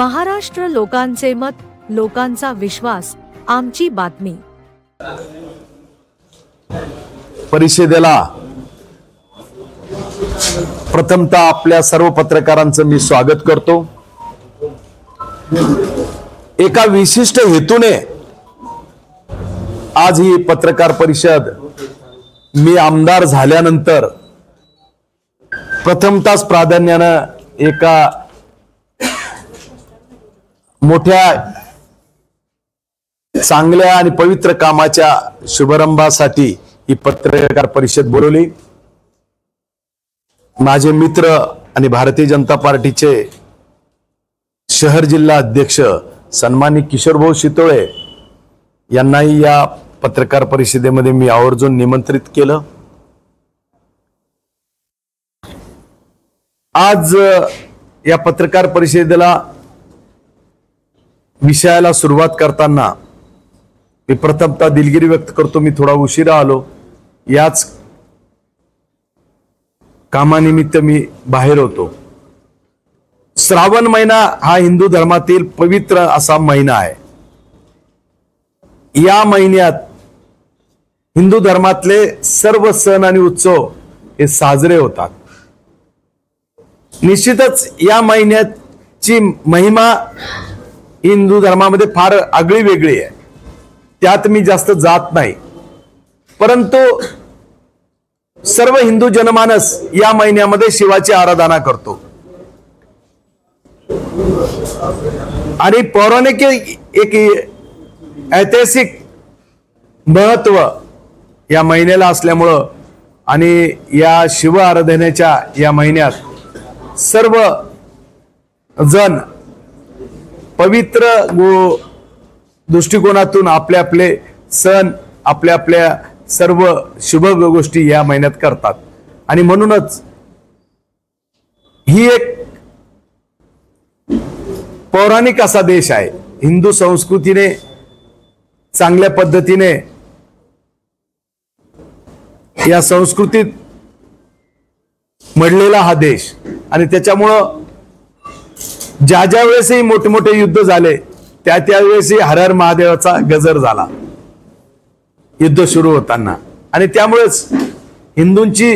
महाराष्ट्र लोकांचे मत, लोकांचा विश्वास, आमची बातमी। परिषदेला प्रथमतः आपल्या सर्व पत्रकारांचं मी स्वागत करतो। एका विशिष्ट हेतूने आज ही पत्रकार परिषद मी आमदार झाल्यानंतर प्रथमतःच प्राधान्यानं एका मोठ्या चांगल्या आणि पवित्र कामाच्या शुभारंभासाठी ही पत्रकार परिषद बोलवली। माझे मित्र आणि भारतीय जनता पार्टीचे शहर जिल्हा अध्यक्ष सन्माननीय किशोरभाऊ शितोळे यांनाही या पत्रकार परिषदेमध्ये मी आवर्जून निमंत्रित केलं। आज या पत्रकार परिषदेला विषयाला सुरुवात करताना मी प्रथमतः दिलगिरी व्यक्त करतो, मी थोडा उशिरा आलो। याच कामानिमित्त मी बाहेर होतो। श्रावण महिना हा हिंदू धर्मातील पवित्र असा महिना आहे। या महिन्यात हिंदू धर्मातले सर्व सण आणि उत्सव हे साजरे होतात। निश्चितच या महिन्याची महिमा हिंदू धर्मामध्ये फार आगळी वेगळी आहे, त्यात मी जास्त जात नाही। परंतु सर्व हिंदू जनमानस या महिन्यामध्ये शिवाची आराधना करतो आणि पौराणिक एक ऐतिहासिक महत्व या महिन्याला असल्यामुळं आणि या शिव आराधनेच्या या महिन्यात सर्व जण पवित्र दृष्टिकोनातून आपले आपले सण आपल्या आपल्या सर्व शुभ गोष्टी या महिन्यात करतात। आणि म्हणूनच ही एक पौराणिक असा देश आहे। हिंदू संस्कृतीने चांगल्या पद्धतीने या संस्कृतीत मडलेला हा देश आणि त्याच्यामुळं ज्या ज्या वेळेसही मोठे मोठे युद्ध झाले त्या त्यावेळेसही हर हर महादेवाचा गजर झाला युद्ध सुरू होताना। आणि त्यामुळेच हिंदूंची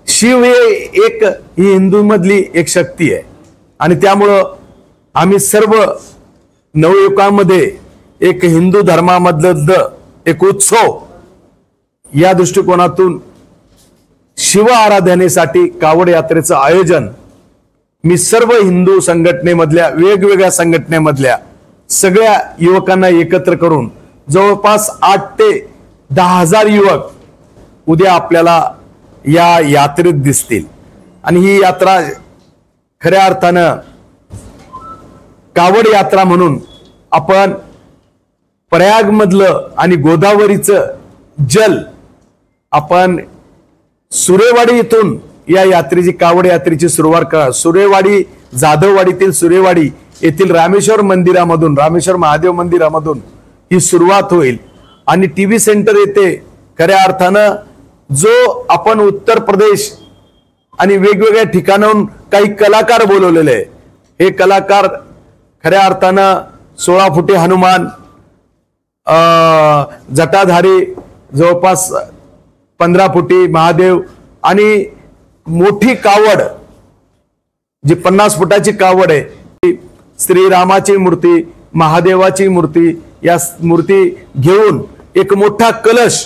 शिव हे एक ही हिंदू मधली एक शक्ती आहे आणि त्यामुळं आम्ही सर्व नवयुवकांमध्ये एक हिंदू धर्मामधलं एक उत्सव या दृष्टिकोनातून शिव आराधनेसाठी कावड यात्रेचं आयोजन मी सर्व हिंदू संघटनेमधल्या वेगवेगळ्या संघटनेमधल्या सगळ्या युवकांना एकत्र करून जवळपास 8 ते 10,000 युवक उद्या आपल्याला या यात्रेत दिसतील। आणि ही यात्रा खऱ्या अर्थानं कावड यात्रा म्हणून आपण प्रयाग मधलं आणि गोदावरीचं जल आपण सुरेवाडी इथून या यात्रेची कावड यात्रेची सुरुवात करा। सुरेवाडी जाधववाडीतील सुरेवाडी येथील रामेश्वर मंदिरामधून रामेश्वर महादेव मंदिरामधून ही सुरुवात होईल आणि टीव्ही सेंटर येथे खऱ्या अर्थानं जो आपण उत्तर प्रदेश आणि वेगवेगळ्या ठिकाणाहून काही कलाकार बोलवलेले आहे, हे कलाकार खऱ्या अर्थानं 16 फुटी हनुमान, जटाधारी जवळपास 15 फुटी महादेव आणि मोठी कावड जी 50 फुटाची कावड आहे, श्रीरामाची मूर्ती, महादेवाची मूर्ती, या मूर्ती घेऊन एक मोठा कलश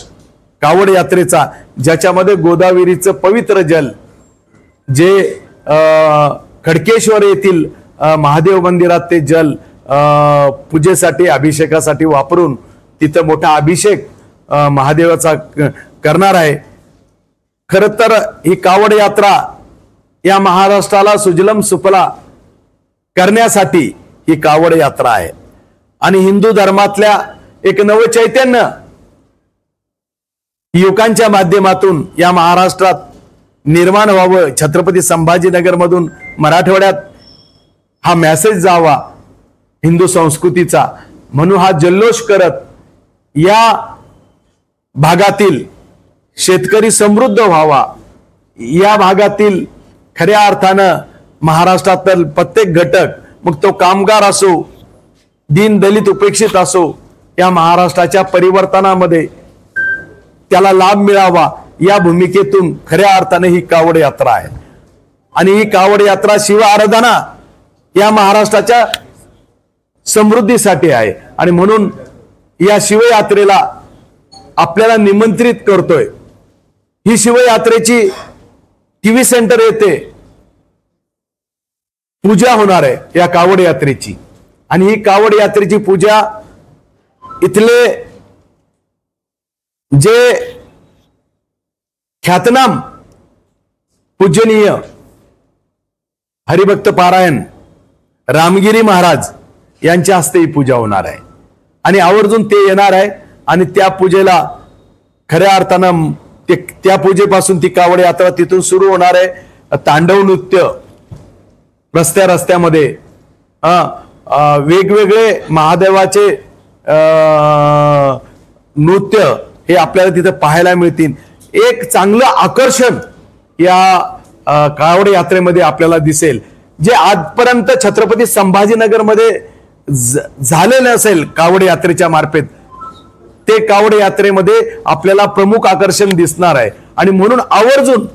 कावड यात्रेचा ज्याच्यामध्ये गोदावरीचं पवित्र जल जे खडकेश्वर येथील महादेव मंदिरात ते जल पूजेसाठी अभिषेकासाठी वापरून तिथं मोठा अभिषेक महादेवाचा करणार आहे। खरं तर ही कावड यात्रा या महाराष्ट्राला सुजलम सुफला करण्यासाठी ही कावड यात्रा आहे आणि हिंदू धर्मातल्या एक नवचैतन्य युवकांच्या माध्यमातून या महाराष्ट्रात निर्माण व्हावं, छत्रपती संभाजीनगर मधून मराठवाड्यात हा मेसेज जावा हिंदू संस्कृतीचा, म्हणून हा जल्लोष करत या भागातील शेतकरी समृद्ध व्हावा, या भागातील खऱ्या अर्थानं महाराष्ट्रातील प्रत्येक घटक, मग तो कामगार असो, दीन दलित उपेक्षित असो, या महाराष्ट्राच्या परिवर्तनामध्ये त्याला लाभ मिळावा या भूमिकेतून खऱ्या अर्थाने ही कावड यात्रा आहे. आणि ही कावड यात्रा शिव आराधना या महाराष्ट्राच्या समृद्धीसाठी आहे. आणि म्हणून या शिवयात्रेला आपल्याला निमंत्रित करतोय. ही शिवयात्रेची टीव्ही सेंटर येथे पूजा होणार आहे या कावड यात्रेची. आणि ही कावड यात्रेची पूजा इथले जे ख्यातनाम पूजनीय हरिभक्त पारायण रामगिरी महाराज यांच्या हस्ते ही पूजा होणार आहे. आणि आवर्जून ते येणार आहे. आणि त्या पूजेला खऱ्या अर्थानं त्या पूजेपासून ती कावड यात्रा तिथून सुरू होणार आहे. तांडव नृत्य रस्त्यामध्ये वेगवेगळे महादेवाचे नृत्य हे आपल्याला तिथे पाहायला मिळतील. एक चांगलं आकर्षण या कावड यात्रेमध्ये आपल्याला दिसेल, जे आजपर्यंत छत्रपती संभाजीनगरमध्ये झाले नसेल कावड यात्रेच्या मार्फत. ते कावड यात्रेमध्ये आपल्याला प्रमुख आकर्षण दिसणार आहे. आणि म्हणून आवर्जून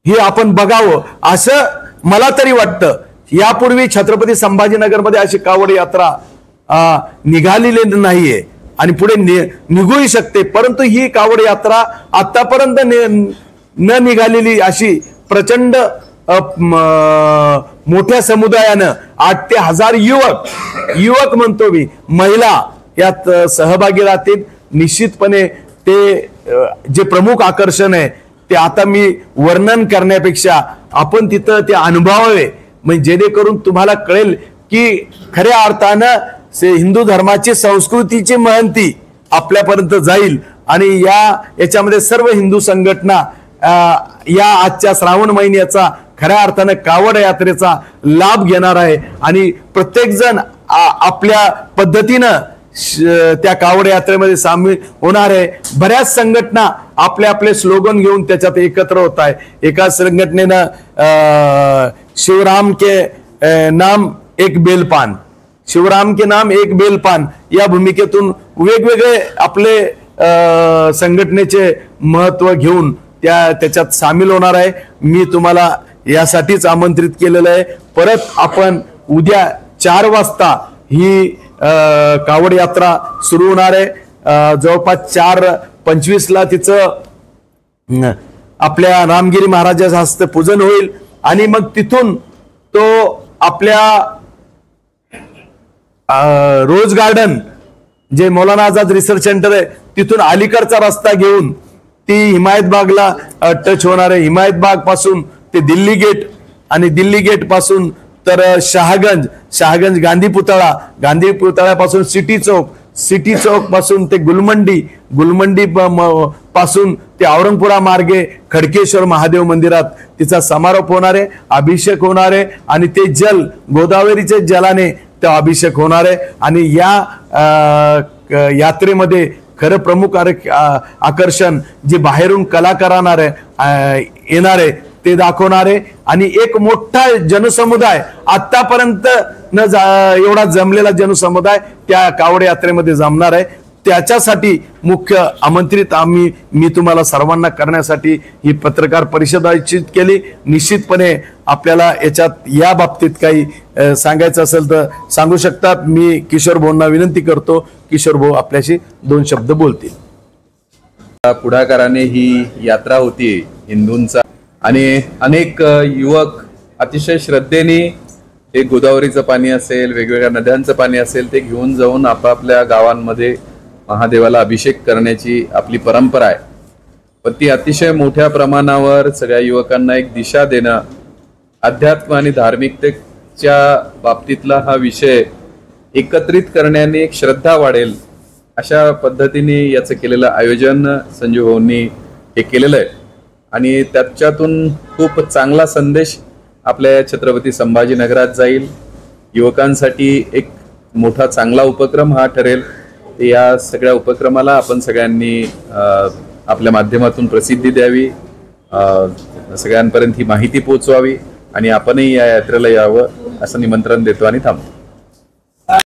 हे आपण बघावं असं मला तरी वाटतं. यापूर्वी छत्रपती संभाजीनगरमध्ये अशी कावड यात्रा निघालेली नाहीये आणि पुढे निघूही शकते. परंतु ही कावड यात्रा आतापर्यंत न निघालेली अशी प्रचंड मोठ्या समुदायानं 8 ते 1000 युवक म्हणतो मी, महिला यात सहभागी राहतील. निश्चितपणे ते जे प्रमुख आकर्षण आहे ते आता मी वर्णन करण्यापेक्षा आपण तिथं ते अनुभवावे, म्हणजे जेणेकरून तुम्हाला कळेल की खऱ्या अर्थानं हिंदू धर्माची संस्कृतीची महंती आपल्यापर्यंत जाईल. आणि याच्यामध्ये सर्व हिंदू संघटना या आजच्या श्रावण महिन्याचा खऱ्या अर्थानं कावड यात्रेचा लाभ घेणार आहे. आणि प्रत्येक जण आपल्या पद्धतीनं त्या कावड यात्रेमध्ये सामील होणार आहे. बऱ्याच संघटना आपले स्लोगन घेऊन त्याच्यात एकत्र होत आहे. एका संघटनेनं शिवराम के नाम एक बेलपान, शिवराम के नाम एक बेलपान या भूमिकेतून वेगवेगळे आपले संघटनेचे महत्व घेऊन त्याच्यात सामील होणार आहे. मी तुम्हाला यासाठीच आमंत्रित केलेलं आहे. परत आपण उद्या 4 वाजता ही कावड यात्रा सुरू होणार आहे. जवळपास 4:25 तिचं आपल्या रामगिरी महाराजाच्या हस्ते पूजन होईल. आणि मग तिथून तो आपल्या रोज गार्डन जे मौलाना आझाद रिसर्च सेंटर आहे तिथून अलीकडचा रस्ता घेऊन ती हिमायत बागला टच होणार आहे. हिमायत बाग पासून ते दिल्ली गेट आणि दिल्ली गेट पासून तर शहागंज गांधी पुतळ्यापासून सिटी चौक पासून ते गुलमंडी पासून ते औरंगपुरा मार्गे खडकेश्वर महादेव मंदिरात तिचा समारोप होणार आहे, अभिषेक होणार आहे. आणि ते गोदावरीचे जलाने तो अभिषेक होणार आहे. आणि या यात्रेमध्ये खरं प्रमुख आकर्षण जे बाहेरून कलाकारांना येणार आहे ते दाखवणार आहे. आणि एक मोठा जनसमुदाय आतापर्यंत एवढा जमलेला जनसमुदाय त्या कावड यात्रेमध्ये जमणार आहे. त्याच्यासाठी मुख्य आमंत्रित मी तुम्हाला सर्वांना करण्यासाठी ही पत्रकार परिषद आयोजित केली. निश्चितपणे आपल्याला या बाबतीत काही सांगायचं असेल तर सांगू शकतात. मी किशोर भाऊंना विनंती करतो, किशोर भाऊ आपल्याशी 2 शब्द बोलतील. पुढाकाराने ही यात्रा होती हिंदूंचा आणि अनेक युवक अतिशय श्रद्धेने हे गोदावरीचं पाणी असेल, वेगवेगळ्या नद्यांचं पाणी असेल ते घेऊन जाऊन आपापल्या गावांमध्ये महादेवाला अभिषेक करण्याची आपली परंपरा आहे. पण ती अतिशय मोठ्या प्रमाणावर सगळ्या युवकांना एक दिशा देणं, अध्यात्म आणि धार्मिकतेच्या बाबतीतला हा विषय एकत्रित करण्याने एक श्रद्धा वाढेल अशा पद्धतीने याचं केलेलं आयोजन संजीव भाऊंनी हे केलेलं आहे. आणि त्याच्यातून खूप चांगला संदेश आपल्या छत्रपती संभाजीनगरात जाईल. युवकांसाठी एक मोठा चांगला उपक्रम हा ठरेल. या सगळ्या उपक्रमाला आपण सगळ्यांनी आपल्या माध्यमातून प्रसिद्धी द्यावी, सगळ्यांपर्यंत ही माहिती पोहोचवावी आणि आपणही या यात्रेला यावं असं निमंत्रण देतो आणि थांबतो.